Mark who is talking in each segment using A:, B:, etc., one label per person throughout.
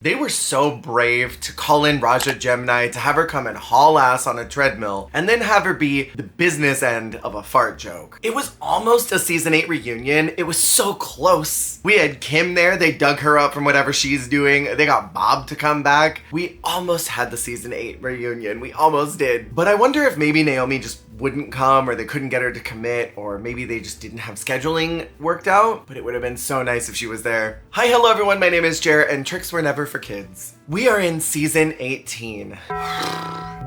A: They were so brave to call in Raja Gemini to have her come and haul ass on a treadmill and then have her be the business end of a fart joke. It was almost a season 8 reunion. It was so close. We had Kim there. They dug her up from whatever she's doing. They got Bob to come back. We almost had the season 8 reunion. We almost did. But I wonder if maybe Naomi just wouldn't come, or they couldn't get her to commit, or maybe they just didn't have scheduling worked out, but it would have been so nice if she was there. Hi, hello everyone, my name is Jer, and tricks were never for kids. We are in season 18,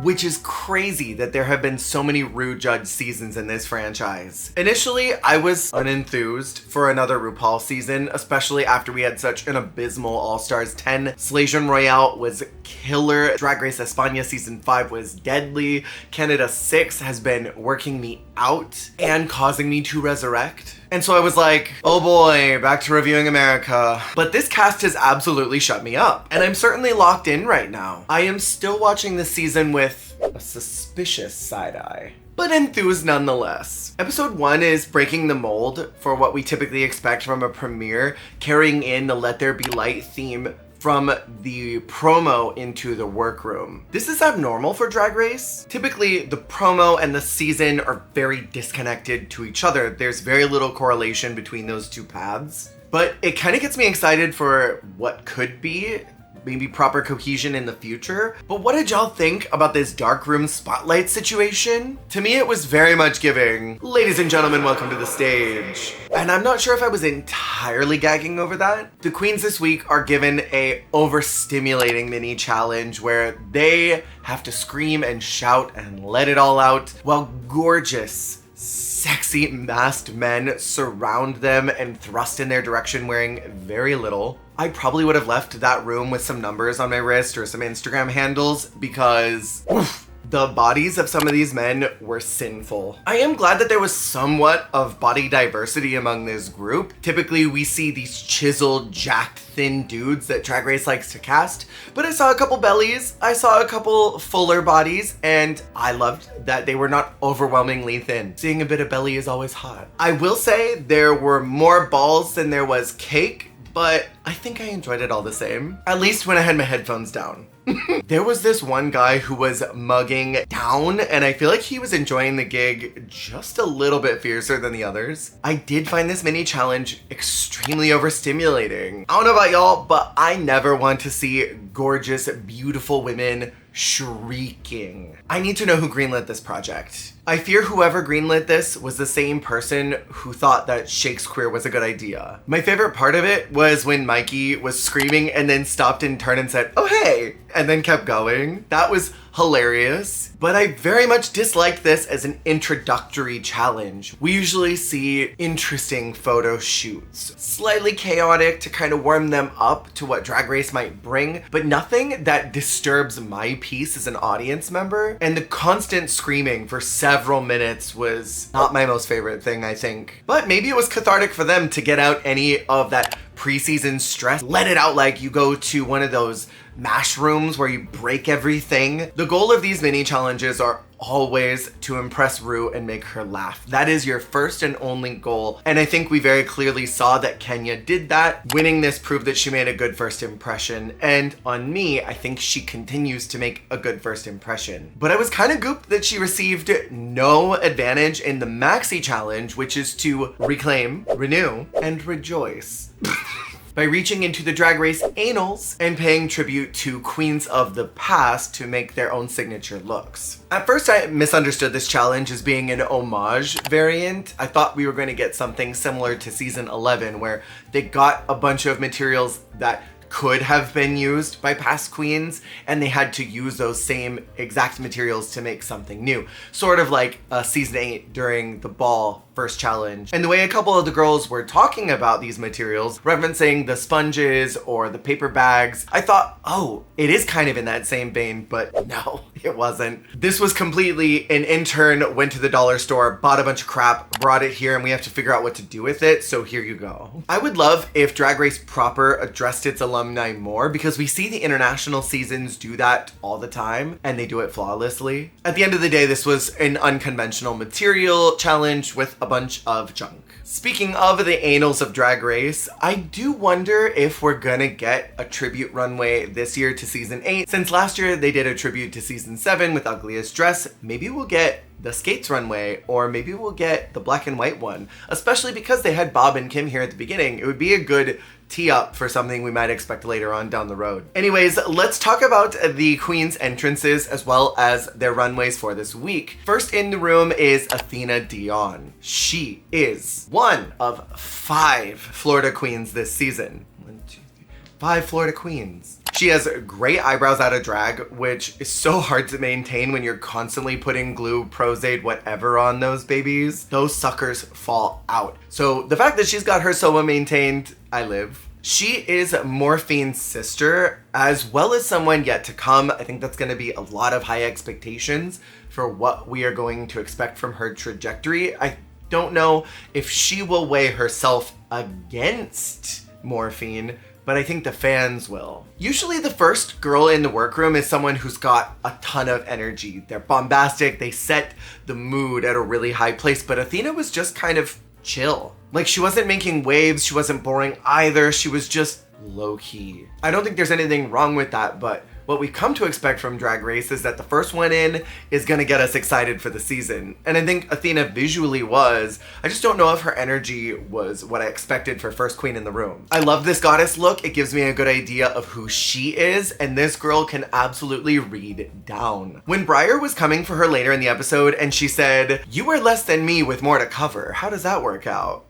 A: which is crazy that there have been so many Ru Judge seasons in this franchise. Initially, I was unenthused for another RuPaul season, especially after we had such an abysmal All-Stars 10. Slation Royale was killer. Drag Race España season 5 was deadly. Canada 6 has been working me out and causing me to resurrect. And so I was like, oh boy, back to reviewing America. But this cast has absolutely shut me up. And I'm certainly locked in right now. I am still watching this season with a suspicious side eye, but enthused nonetheless. Episode 1 is breaking the mold for what we typically expect from a premiere, carrying in the Let There Be Light theme from the promo into the workroom. This is abnormal for Drag Race. Typically, the promo and the season are very disconnected to each other. There's very little correlation between those two paths, but it kind of gets me excited for what could be maybe proper cohesion in the future. But what did y'all think about this darkroom spotlight situation? To me, it was very much giving, ladies and gentlemen, welcome to the stage. And I'm not sure if I was entirely gagging over that. The queens this week are given a overstimulating mini challenge where they have to scream and shout and let it all out while gorgeous, sexy masked men surround them and thrust in their direction wearing very little. I probably would have left that room with some numbers on my wrist or some Instagram handles because the bodies of some of these men were sinful. I am glad that there was somewhat of body diversity among this group. Typically we see these chiseled, jacked, thin dudes that Drag Race likes to cast, but I saw a couple bellies, I saw a couple fuller bodies, and I loved that they were not overwhelmingly thin. Seeing a bit of belly is always hot. I will say there were more balls than there was cake, but I think I enjoyed it all the same. At least when I had my headphones down. There was this one guy who was mugging down, and I feel like he was enjoying the gig just a little bit fiercer than the others. I did find this mini challenge extremely overstimulating. I don't know about y'all, but I never want to see gorgeous, beautiful women shrieking. I need to know who greenlit this project. I fear whoever greenlit this was the same person who thought that Shakespeare was a good idea. My favorite part of it was when Mikey was screaming and then stopped and turned and said, oh hey, and then kept going. That was hilarious. But I very much disliked this as an introductory challenge. We usually see interesting photo shoots, slightly chaotic to kind of warm them up to what Drag Race might bring, but nothing that disturbs my peace as an audience member. And the constant screaming for several minutes was not my most favorite thing, I think. But maybe it was cathartic for them to get out any of that preseason stress. Let it out like you go to one of those mash rooms where you break everything. The goal of these mini challenges are always to impress Ru and make her laugh. That is your first and only goal. And I think we very clearly saw that Kenya did that. Winning this proved that she made a good first impression. And on me, I think she continues to make a good first impression. But I was kind of gooped that she received no advantage in the Maxi challenge, which is to reclaim, renew, and rejoice. By reaching into the Drag Race anals and paying tribute to queens of the past to make their own signature looks. At first, I misunderstood this challenge as being an homage variant. I thought we were going to get something similar to season 11, where they got a bunch of materials that could have been used by past queens and they had to use those same exact materials to make something new. Sort of like season 8 during the ball first challenge. And the way a couple of the girls were talking about these materials, referencing the sponges or the paper bags, I thought, oh, it is kind of in that same vein, but no, It wasn't. This was completely an intern went to the dollar store, bought a bunch of crap, brought it here, and we have to figure out what to do with it, so here you go. I would love if Drag Race proper addressed its alumni more, because we see the international seasons do that all the time, and they do it flawlessly. At the end of the day, this was an unconventional material challenge with a bunch of junk. Speaking of the annals of Drag Race, I do wonder if we're gonna get a tribute runway this year to season 8. Since last year they did a tribute to season 7 with Ugliest Dress, maybe we'll get the skates runway, or maybe we'll get the black and white one. Especially because they had Bob and Kim here at the beginning. It would be a good tee up for something we might expect later on down the road. Anyways, let's talk about the queens' entrances as well as their runways for this week. First in the room is Athena Dion. She is one of 5 Florida queens this season. 1, 2, 3, 5 Florida queens. She has great eyebrows out of drag, which is so hard to maintain when you're constantly putting glue, Pros-Aid, whatever on those babies. Those suckers fall out. So the fact that she's got her so well maintained, I live. She is Morphine's sister, as well as someone yet to come. I think that's gonna be a lot of high expectations for what we are going to expect from her trajectory. I don't know if she will weigh herself against Morphine, but I think the fans will. Usually the first girl in the workroom is someone who's got a ton of energy. They're bombastic, they set the mood at a really high place, but Athena was just kind of chill. Like, she wasn't making waves, she wasn't boring either, she was just low-key. I don't think there's anything wrong with that, but what we come to expect from Drag Race is that the first one in is gonna get us excited for the season. And I think Athena visually was. I just don't know if her energy was what I expected for first queen in the room. I love this goddess look. It gives me a good idea of who she is, and this girl can absolutely read down. When Brier was coming for her later in the episode and she said, "You are less than me with more to cover," how does that work out?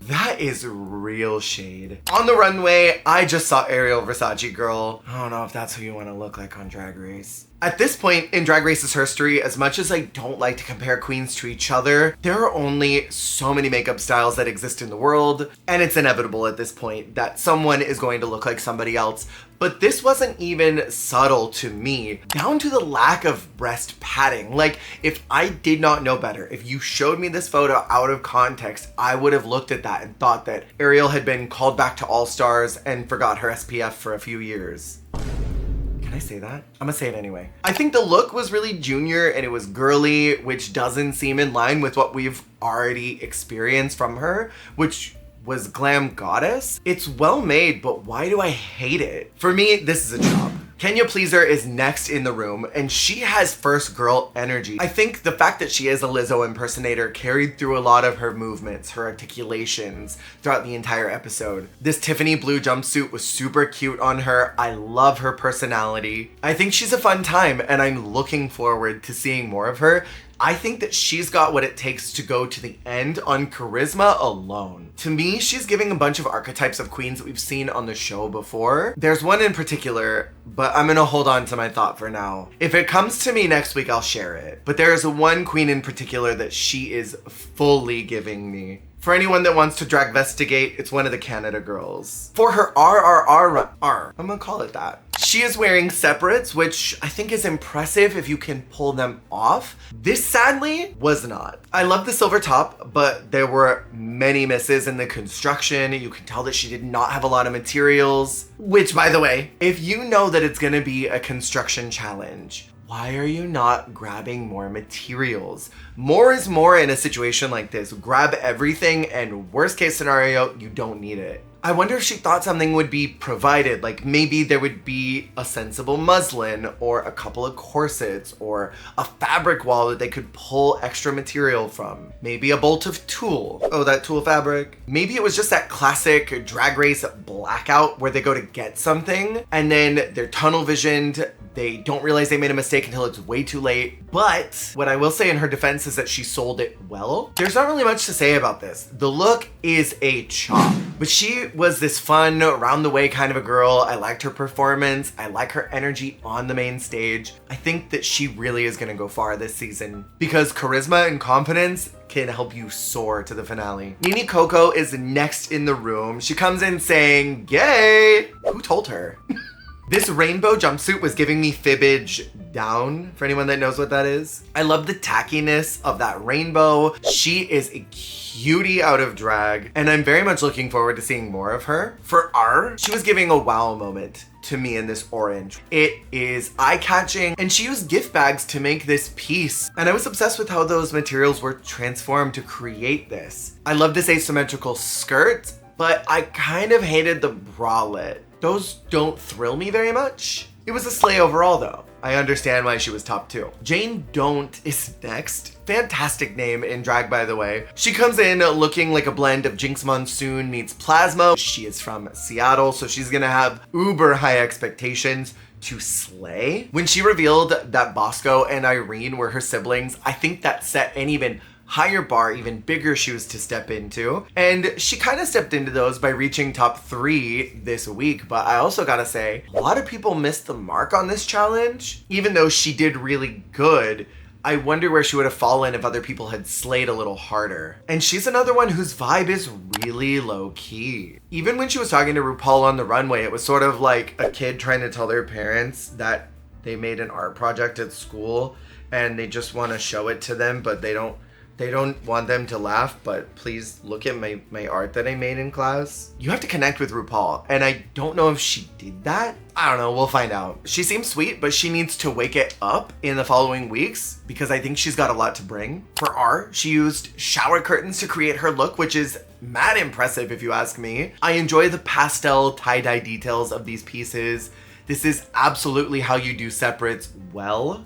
A: That is real shade. On the runway, I just saw Ariel Versace girl. I don't know if that's who you want to look like on Drag Race. At this point in Drag Race's history, as much as I don't like to compare queens to each other, there are only so many makeup styles that exist in the world, and it's inevitable at this point that someone is going to look like somebody else. But this wasn't even subtle to me, down to the lack of breast padding. Like, if I did not know better, if you showed me this photo out of context, I would have looked at that and thought that Ariel had been called back to All Stars and forgot her SPF for a few years. Can I say that? I'm gonna say it anyway. I think the look was really junior and it was girly, which doesn't seem in line with what we've already experienced from her, which was glam goddess. It's well made, but why do I hate it? For me, this is a job. Kenya Pleaser is next in the room, and she has first girl energy. I think the fact that she is a Lizzo impersonator carried through a lot of her movements, her articulations throughout the entire episode. This Tiffany blue jumpsuit was super cute on her. I love her personality. I think she's a fun time, and I'm looking forward to seeing more of her. I think that she's got what it takes to go to the end on charisma alone. To me, she's giving a bunch of archetypes of queens that we've seen on the show before. There's one in particular, but I'm gonna hold on to my thought for now. If it comes to me next week, I'll share it. But there is one queen in particular that she is fully giving me. For anyone that wants to dragvestigate, it's one of the Canada girls. For her RRR, I'm gonna call it that. She is wearing separates, which I think is impressive if you can pull them off. This sadly was not. I love the silver top, but there were many misses in the construction. You can tell that she did not have a lot of materials, which, by the way, if you know that it's gonna be a construction challenge, why are you not grabbing more materials? More is more in a situation like this. Grab everything, and worst case scenario, you don't need it. I wonder if she thought something would be provided, like maybe there would be a sensible muslin or a couple of corsets or a fabric wall that they could pull extra material from. Maybe a bolt of tulle. Oh, that tulle fabric. Maybe it was just that classic Drag Race blackout where they go to get something and then they're tunnel visioned. They don't realize they made a mistake until it's way too late. But what I will say in her defense is that she sold it well. There's not really much to say about this. The look is a chop, but she was this fun, round the way kind of a girl. I liked her performance. I like her energy on the main stage. I think that she really is gonna go far this season because charisma and confidence can help you soar to the finale. Nene Coco is next in the room. She comes in saying, "Yay!" Who told her? This rainbow jumpsuit was giving me fibbage down, for anyone that knows what that is. I love the tackiness of that rainbow. She is a cutie out of drag, and I'm very much looking forward to seeing more of her. For R, she was giving a wow moment to me in this orange. It is eye-catching, and she used gift bags to make this piece. And I was obsessed with how those materials were transformed to create this. I love this asymmetrical skirt, but I kind of hated the bralette. Those don't thrill me very much. It was a slay overall though. I understand why she was top 2. Jane Don't is next. Fantastic name in drag, by the way. She comes in looking like a blend of Jinx Monsoon meets Plasmo. She is from Seattle, so she's gonna have uber high expectations to slay. When she revealed that Bosco and Irene were her siblings, I think that set an even higher bar, even bigger shoes to step into. And she kind of stepped into those by reaching top 3 this week. But I also gotta say, a lot of people missed the mark on this challenge. Even though she did really good, I wonder where she would have fallen if other people had slayed a little harder. And she's another one whose vibe is really low key. Even when she was talking to RuPaul on the runway, it was sort of like a kid trying to tell their parents that they made an art project at school and they just want to show it to them, but they don't want them to laugh, but please look at my art that I made in class. You have to connect with RuPaul, and I don't know if she did that. I don't know, we'll find out. She seems sweet, but she needs to wake it up in the following weeks because I think she's got a lot to bring. For R, she used shower curtains to create her look, which is mad impressive if you ask me. I enjoy the pastel tie-dye details of these pieces. This is absolutely how you do separates well.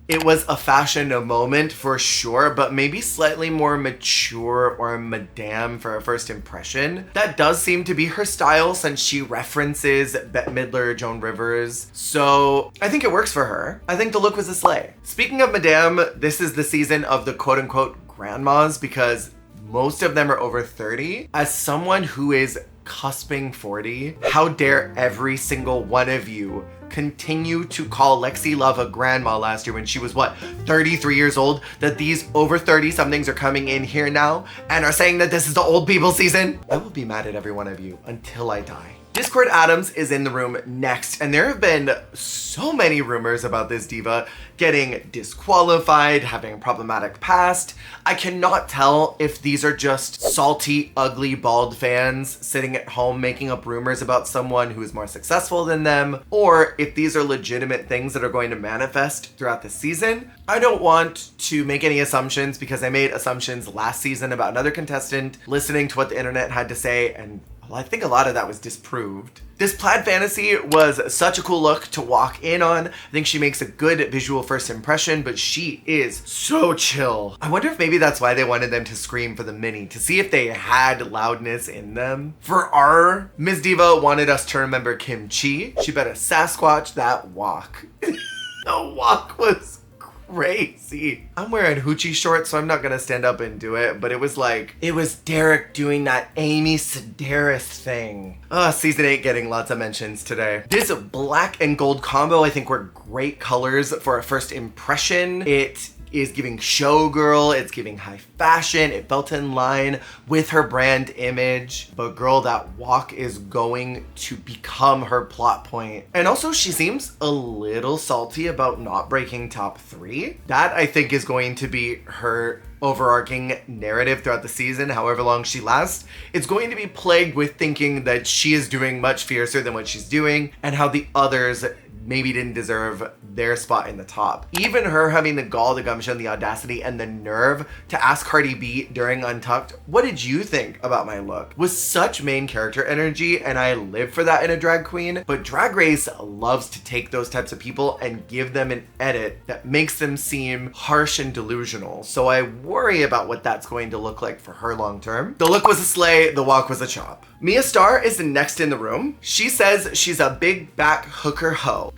A: It was a fashion moment for sure, but maybe slightly more mature or madame for a first impression. That does seem to be her style since she references Bette Midler, Joan Rivers. So I think it works for her. I think the look was a slay. Speaking of madame, this is the season of the quote unquote grandmas because most of them are over 30. As someone who is cusping 40, how dare every single one of you continue to call Lexi Love a grandma last year when she was, what, 33 years old? That these over 30-somethings are coming in here now and are saying that this is the old people season? I will be mad at every one of you until I die. Discord Adams is in the room next, and there have been so many rumors about this diva getting disqualified, having a problematic past. I cannot tell if these are just salty, ugly, bald fans sitting at home making up rumors about someone who is more successful than them, or if these are legitimate things that are going to manifest throughout the season. I don't want to make any assumptions because I made assumptions last season about another contestant, listening to what the internet had to say, and well, I think a lot of that was disproved. This plaid fantasy was such a cool look to walk in on. I think she makes a good visual first impression, but she is so chill. I wonder if maybe that's why they wanted them to scream for the mini, to see if they had loudness in them. For R, Ms. Diva wanted us to remember Kim Chi. She better Sasquatch that walk. The walk was crazy. I'm wearing hoochie shorts, so I'm not gonna stand up and do it, but it was Derek doing that Amy Sedaris thing. Season 8 getting lots of mentions today. This black and gold combo I think were great colors for a first impression. It is giving showgirl, it's giving high fashion, it felt in line with her brand image, but girl, that walk is going to become her plot point. And also she seems a little salty about not breaking top 3. That I think is going to be her overarching narrative throughout the season, however long she lasts. It's going to be plagued with thinking that she is doing much fiercer than what she's doing and how the others maybe didn't deserve their spot in the top. Even her having the gall, the gumption, the audacity, and the nerve to ask Cardi B during Untucked, what did you think about my look? Was such main character energy, and I live for that in a drag queen, but Drag Race loves to take those types of people and give them an edit that makes them seem harsh and delusional. So I worry about what that's going to look like for her long term. The look was a slay, the walk was a chop. Mia Starr is the next in the room. She says she's a big back hooker hoe.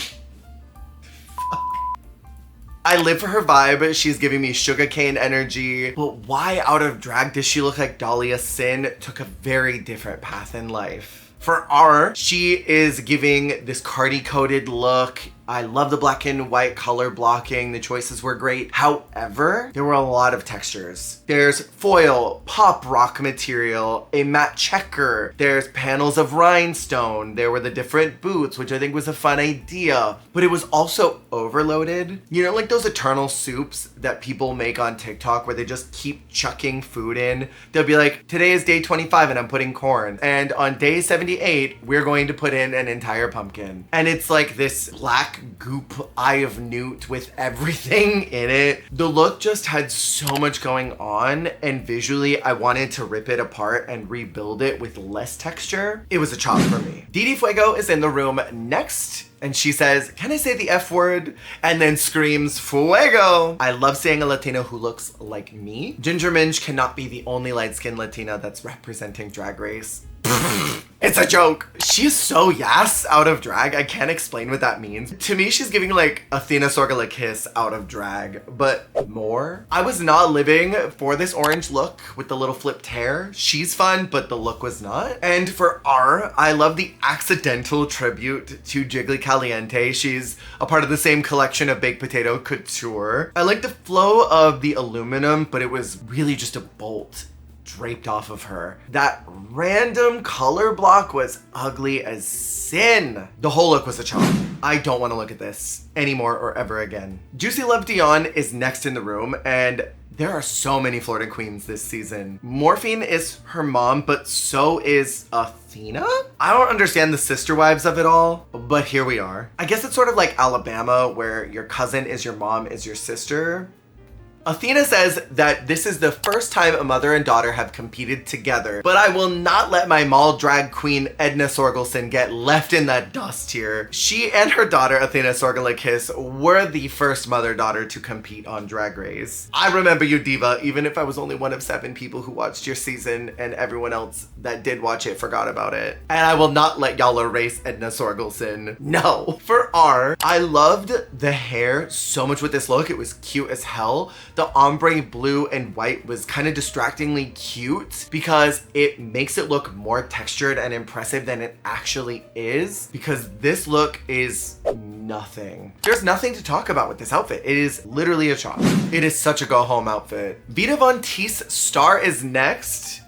A: I live for her vibe. She's giving me sugarcane energy. But why out of drag does she look like Dahlia Sin took a very different path in life? For R, she is giving this cardi-coated look. I love the black and white color blocking. The choices were great. However, there were a lot of textures. There's foil, pop rock material, a matte checker. There's panels of rhinestone. There were the different boots, which I think was a fun idea, but it was also overloaded. You know, like those eternal soups that people make on TikTok where they just keep chucking food in. They'll be like, today is day 25 and I'm putting corn. And on day 78, we're going to put in an entire pumpkin. And it's like this black goop eye of newt with everything in it. The look just had so much going on, and visually I wanted to rip it apart and rebuild it with less texture. It was a chop for me. Didi Fuego is in the room next, and she says, "Can I say the F word?" And then screams, "Fuego!" I love seeing a Latina who looks like me. Ginger Minj cannot be the only light-skinned Latina that's representing Drag Race. It's a joke. She is so yes out of drag. I can't explain what that means. To me, she's giving like Athena Sorgala Kiss out of drag, but more. I was not living for this orange look with the little flipped hair. She's fun, but the look was not. And for R, I love the accidental tribute to Jiggly Caliente. She's a part of the same collection of Baked Potato Couture. I like the flow of the aluminum, but it was really just a bolt draped off of her. That random color block was ugly as sin. The whole look was a chop. I don't want to look at this anymore or ever again. Juicy Love Dion is next in the room, and there are so many Florida queens this season. Morphine is her mom, but so is Athena? I don't understand the sister wives of it all, but here we are. I guess it's sort of like Alabama, where your cousin is your mom is your sister. Athena says that this is the first time a mother and daughter have competed together, but I will not let my mall drag queen Edna Sorgelson get left in that dust here. She and her daughter Athena Sorgala Kiss were the first mother-daughter to compete on Drag Race. I remember you, diva, even if I was only one of 7 people who watched your season and everyone else that did watch it forgot about it. And I will not let y'all erase Edna Sorgelson. No. For R, I loved the hair so much with this look. It was cute as hell. The ombre blue and white was kind of distractingly cute because it makes it look more textured and impressive than it actually is, because this look is nothing. There's nothing to talk about with this outfit. It is literally a chop. It is such a go home outfit. Vita Vontis star is next.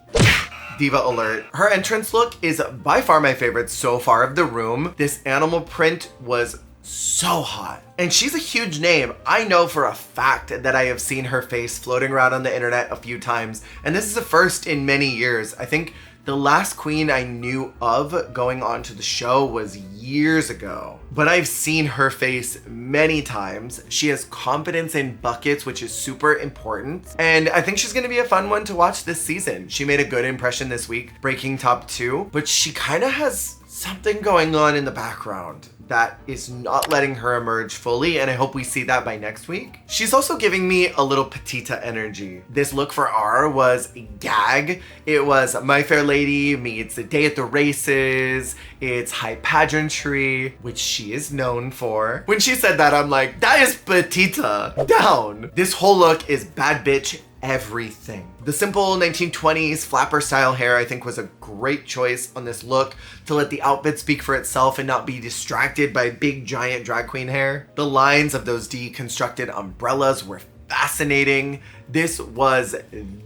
A: Diva alert. Her entrance look is by far my favorite so far of the room. This animal print was so hot. And she's a huge name. I know for a fact that I have seen her face floating around on the internet a few times, and this is a first in many years. I think the last queen I knew of going on to the show was years ago, but I've seen her face many times. She has confidence in buckets, which is super important, and I think she's gonna be a fun one to watch this season. She made a good impression this week, breaking top 2, but she kind of has something going on in the background that is not letting her emerge fully, and I hope we see that by next week. She's also giving me a little Petita energy. This look for R was a gag. It was My Fair Lady meets A Day at the Races. It's high pageantry, which she is known for. When she said that, I'm like, that is Petita. Down. This whole look is bad bitch everything. The simple 1920s flapper style hair I think was a great choice on this look to let the outfit speak for itself and not be distracted by big giant drag queen hair. The lines of those deconstructed umbrellas were fascinating. This was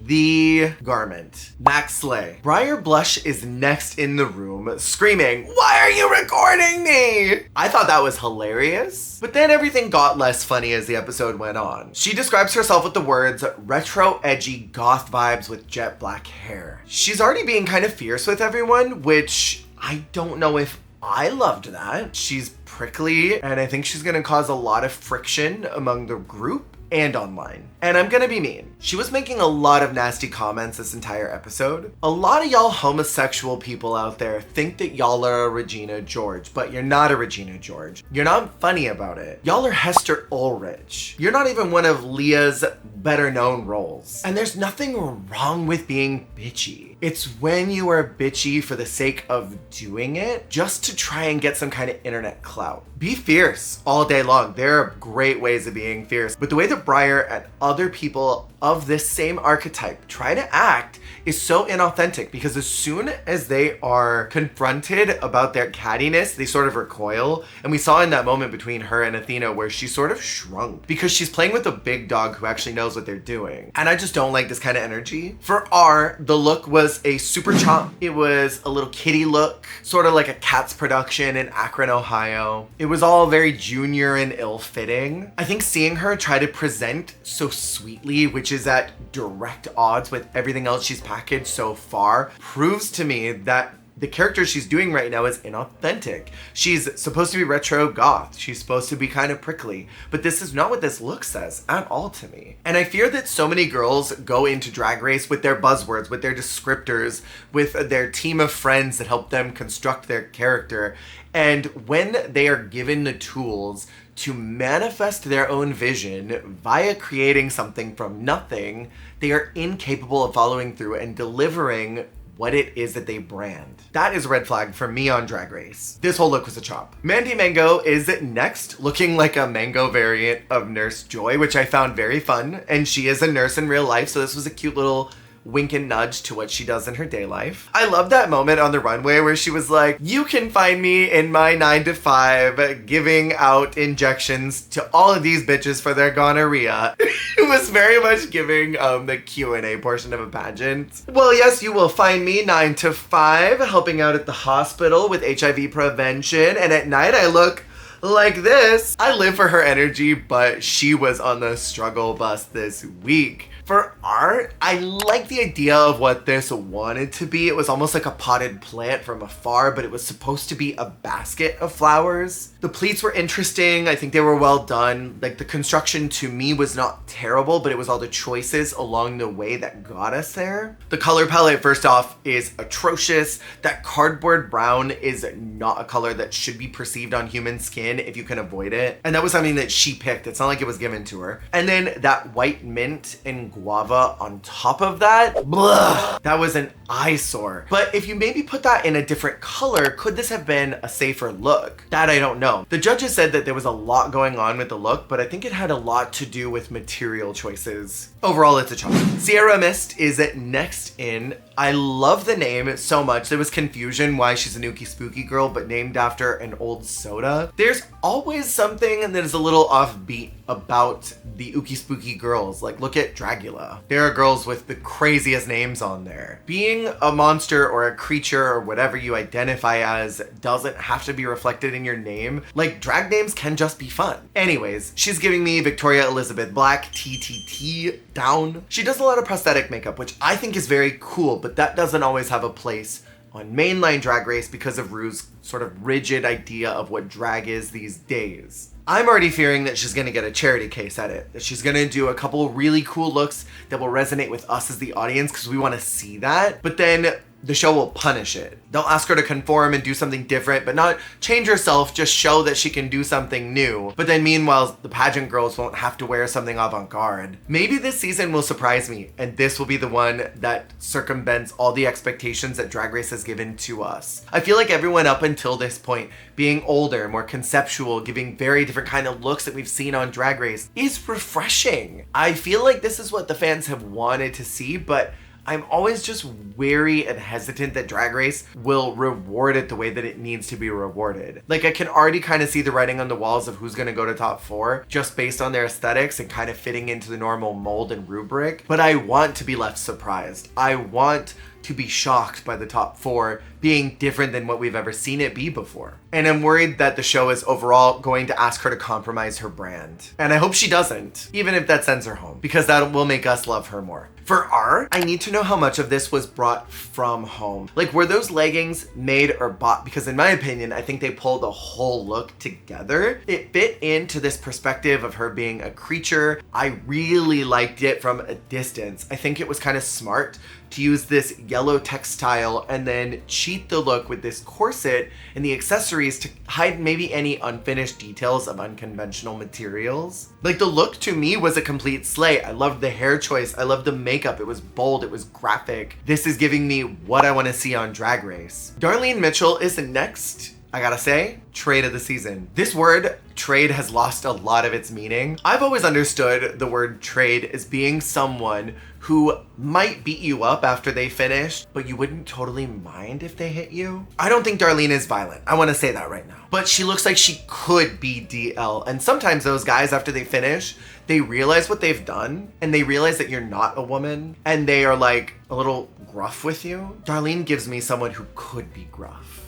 A: the garment. Max Slay. Brier Blush is next in the room screaming, "Why are you recording me?" I thought that was hilarious, but then everything got less funny as the episode went on. She describes herself with the words, retro edgy goth vibes with jet black hair. She's already being kind of fierce with everyone, which I don't know if I loved that. She's prickly, and I think she's gonna cause a lot of friction among the group and online. And I'm gonna be mean. She was making a lot of nasty comments this entire episode. A lot of y'all homosexual people out there think that y'all are a Regina George, but you're not a Regina George. You're not funny about it. Y'all are Hester Ulrich. You're not even one of Leah's better known roles. And there's nothing wrong with being bitchy. It's when you are bitchy for the sake of doing it, just to try and get some kind of internet clout. Be fierce all day long. There are great ways of being fierce, but the way that of Brier and other people of this same archetype try to act is so inauthentic, because as soon as they are confronted about their cattiness, they sort of recoil. And we saw in that moment between her and Athena where she sort of shrunk because she's playing with a big dog who actually knows what they're doing. And I just don't like this kind of energy. For R, the look was a super chop. It was a little kitty look, sort of like a Cats production in Akron, Ohio. It was all very junior and ill-fitting. I think seeing her try to present so sweetly, which is at direct odds with everything else she's packaged so far, proves to me that the character she's doing right now is inauthentic. She's supposed to be retro goth. She's supposed to be kind of prickly, but this is not what this look says at all to me. And I fear that so many girls go into Drag Race with their buzzwords, with their descriptors, with their team of friends that help them construct their character. And when they are given the tools to manifest their own vision via creating something from nothing, they are incapable of following through and delivering what it is that they brand. That is a red flag for me on Drag Race. This whole look was a chop. Mandy Mango is next, looking like a mango variant of Nurse Joy, which I found very fun. And she is a nurse in real life, so this was a cute little wink and nudge to what she does in her day life. I love that moment on the runway where she was like, you can find me in my 9 to 5 giving out injections to all of these bitches for their gonorrhea. It was very much giving the Q&A portion of a pageant. Well, yes, you will find me 9 to 5 helping out at the hospital with HIV prevention, and at night I look like this. I live for her energy, but she was on the struggle bus this week. For art, I like the idea of what this wanted to be. It was almost like a potted plant from afar, but it was supposed to be a basket of flowers. The pleats were interesting. I think they were well done. Like, the construction to me was not terrible, but it was all the choices along the way that got us there. The color palette, first off, is atrocious. That cardboard brown is not a color that should be perceived on human skin if you can avoid it. And that was something that she picked. It's not like it was given to her. And then that white mint and guava on top of that, blah, that was an eyesore. But if you maybe put that in a different color, could this have been a safer look? That I don't know. The judges said that there was a lot going on with the look, but I think it had a lot to do with material choices. Overall, it's a chop. Sierra Mist is next in. I love the name so much. There was confusion why she's an Ookie Spooky girl, but named after an old soda. There's always something that is a little offbeat about the Ookie Spooky girls. Like, look at Dragula. There are girls with the craziest names on there. Being a monster or a creature or whatever you identify as doesn't have to be reflected in your name. Like, drag names can just be fun. Anyways, she's giving me Victoria Elizabeth Black, TTT down. She does a lot of prosthetic makeup, which I think is very cool, but that doesn't always have a place on mainline Drag Race because of Ru's sort of rigid idea of what drag is these days. I'm already fearing that she's gonna get a charity case at it, that she's gonna do a couple really cool looks that will resonate with us as the audience because we wanna see that, but then the show will punish it. They'll ask her to conform and do something different, but not change herself, just show that she can do something new. But then meanwhile, the pageant girls won't have to wear something avant-garde. Maybe this season will surprise me, and this will be the one that circumvents all the expectations that Drag Race has given to us. I feel like everyone up until this point, being older, more conceptual, giving very different kind of looks that we've seen on Drag Race, is refreshing. I feel like this is what the fans have wanted to see, but I'm always just wary and hesitant that Drag Race will reward it the way that it needs to be rewarded. Like, I can already kind of see the writing on the walls of who's gonna go to top 4 just based on their aesthetics and kind of fitting into the normal mold and rubric. But I want to be left surprised. I want to be shocked by the top 4 being different than what we've ever seen it be before. And I'm worried that the show is overall going to ask her to compromise her brand. And I hope she doesn't, even if that sends her home, because that will make us love her more. For R, I need to know how much of this was brought from home. Like, were those leggings made or bought? Because in my opinion, I think they pulled the whole look together. It fit into this perspective of her being a creature. I really liked it from a distance. I think it was kind of smart to use this yellow textile and then cheat the look with this corset and the accessories to hide maybe any unfinished details of unconventional materials. Like, the look to me was a complete slay. I loved the hair choice. I loved the makeup. It was bold. It was graphic. This is giving me what I want to see on Drag Race. Darlene Mitchell is next. I gotta say, trade of the season. This word, trade, has lost a lot of its meaning. I've always understood the word trade as being someone who might beat you up after they finish, but you wouldn't totally mind if they hit you. I don't think Darlene is violent. I want to say that right now. But she looks like she could be DL. And sometimes those guys, after they finish, they realize what they've done and they realize that you're not a woman and they are like a little gruff with you. Darlene gives me someone who could be gruff.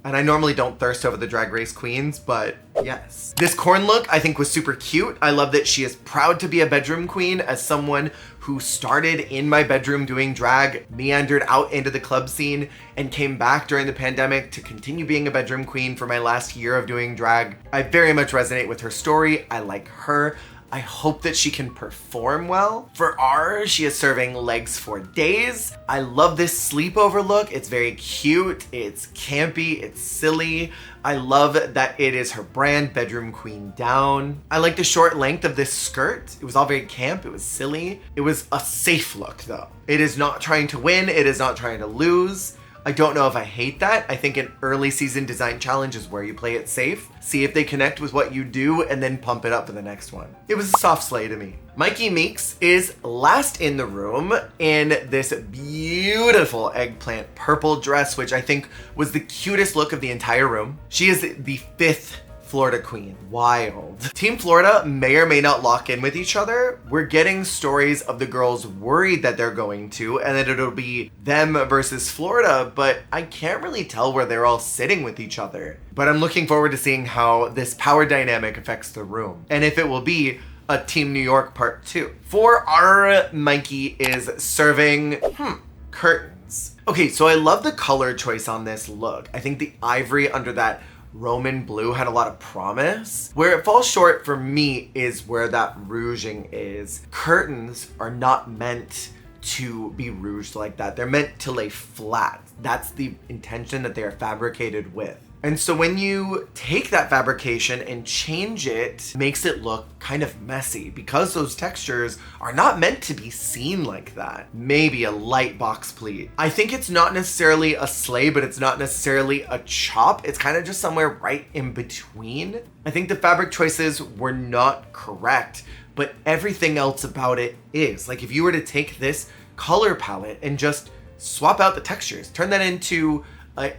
A: And I normally don't thirst over the Drag Race queens, but yes. This corn look I think was super cute. I love that she is proud to be a bedroom queen. As someone who started in my bedroom doing drag, meandered out into the club scene, and came back during the pandemic to continue being a bedroom queen for my last year of doing drag, I very much resonate with her story. I like her. I hope that she can perform well. For R, she is serving legs for days. I love this sleepover look. It's very cute, it's campy, it's silly. I love that it is her brand, Bedroom Queen Down. I like the short length of this skirt. It was all very camp, it was silly. It was a safe look though. It is not trying to win, it is not trying to lose. I don't know if I hate that. I think an early season design challenge is where you play it safe, see if they connect with what you do, and then pump it up for the next one. It was a soft slay to me. Mikey Meeks is last in the room in this beautiful eggplant purple dress, which I think was the cutest look of the entire room. She is the 5th Florida queen. Wild. Team Florida may or may not lock in with each other. We're getting stories of the girls worried that they're going to, and that it'll be them versus Florida, but I can't really tell where they're all sitting with each other. But I'm looking forward to seeing how this power dynamic affects the room, and if it will be a Team New York part 2. For our Mikey is serving, curtains. Okay, so I love the color choice on this look. I think the ivory under that Roman blue had a lot of promise. Where it falls short for me is where that rouging is. Curtains are not meant to be rouged like that. They're meant to lay flat. That's the intention that they are fabricated with. And so when you take that fabrication and change it, makes it look kind of messy because those textures are not meant to be seen like that. Maybe a light box pleat. I think it's not necessarily a slay, but it's not necessarily a chop. It's kind of just somewhere right in between. I think the fabric choices were not correct, but everything else about it is. Like if you were to take this color palette and just swap out the textures, turn that into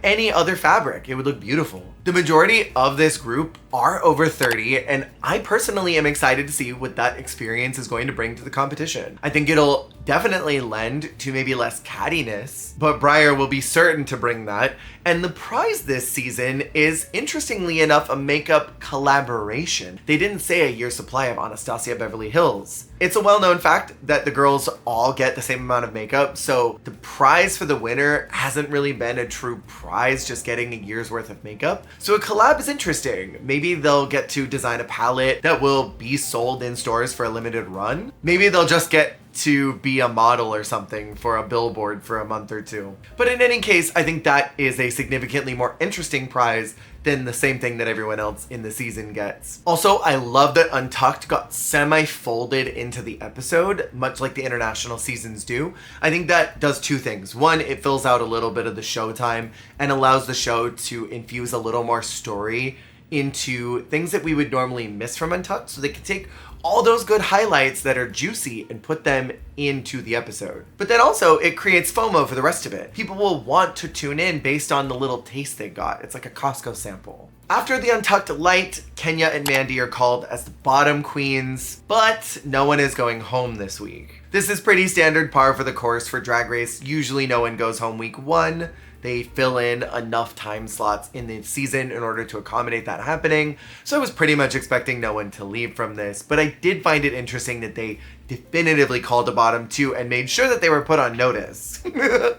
A: any other fabric, it would look beautiful. The majority of this group are over 30, and I personally am excited to see what that experience is going to bring to the competition. I think it'll definitely lend to maybe less cattiness, but Brier will be certain to bring that. And the prize this season is, interestingly enough, a makeup collaboration. They didn't say a year's supply of Anastasia Beverly Hills. It's a well-known fact that the girls all get the same amount of makeup, so the prize for the winner hasn't really been a true prize, just getting a year's worth of makeup. So a collab is interesting. Maybe they'll get to design a palette that will be sold in stores for a limited run. Maybe they'll just get to be a model or something for a billboard for a month or two. But in any case, I think that is a significantly more interesting prize than the same thing that everyone else in the season gets. Also, I love that Untucked got semi-folded into the episode, much like the international seasons do. I think that does two things. One, it fills out a little bit of the showtime and allows the show to infuse a little more story into things that we would normally miss from Untucked, so they can take all those good highlights that are juicy and put them into the episode. But then also it creates FOMO for the rest of it. People will want to tune in based on the little taste they got. It's like a Costco sample. After the Untucked Light, Kenya and Mandy are called as the bottom queens, but no one is going home this week. This is pretty standard par for the course for Drag Race. Usually no one goes home week 1. They fill in enough time slots in the season in order to accommodate that happening. So I was pretty much expecting no one to leave from this, but I did find it interesting that they definitively called a bottom 2 and made sure that they were put on notice.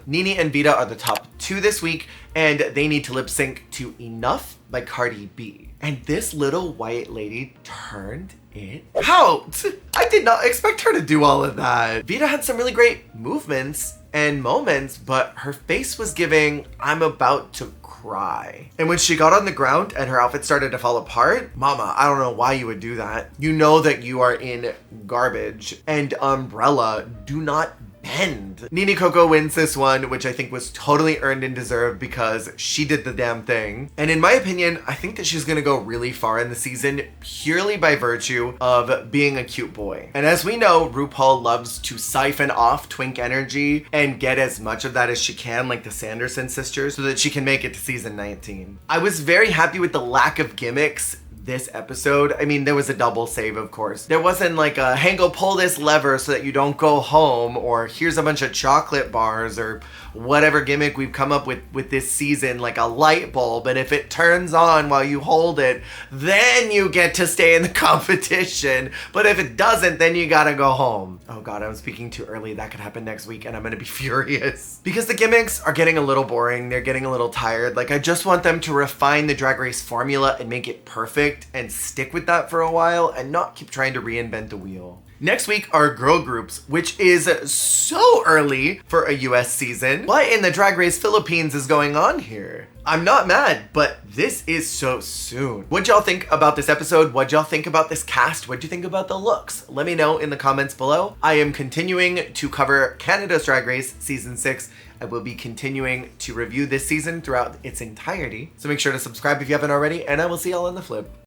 A: Nene and Vita are the top 2 this week, and they need to lip sync to Enough by Cardi B. And this little white lady turned it out. I did not expect her to do all of that. Vita had some really great movements and moments, but her face was giving, I'm about to cry. And when she got on the ground and her outfit started to fall apart, mama, I don't know why you would do that. You know that you are in garbage, and Umbrella do not end. Nene Coco wins this one, which I think was totally earned and deserved because she did the damn thing. And in my opinion, I think that she's gonna go really far in the season purely by virtue of being a cute boy. And as we know, RuPaul loves to siphon off twink energy and get as much of that as she can, like the Sanderson sisters, so that she can make it to season 19. I was very happy with the lack of gimmicks this episode. I mean, there was a double save, of course. There wasn't like a, hey, go pull this lever so that you don't go home, or here's a bunch of chocolate bars, or whatever gimmick we've come up with this season, like a light bulb, and if it turns on while you hold it, then you get to stay in the competition. But if it doesn't, then you gotta go home. Oh God, I'm speaking too early. That could happen next week and I'm gonna be furious. Because the gimmicks are getting a little boring. They're getting a little tired. Like, I just want them to refine the Drag Race formula and make it perfect and stick with that for a while and not keep trying to reinvent the wheel. Next week are girl groups, which is so early for a US season. What in the Drag Race Philippines is going on here? I'm not mad, but this is so soon. What'd y'all think about this episode? What'd y'all think about this cast? What'd you think about the looks? Let me know in the comments below. I am continuing to cover Canada's Drag Race Season 6. I will be continuing to review this season throughout its entirety. So make sure to subscribe if you haven't already, and I will see y'all on the flip.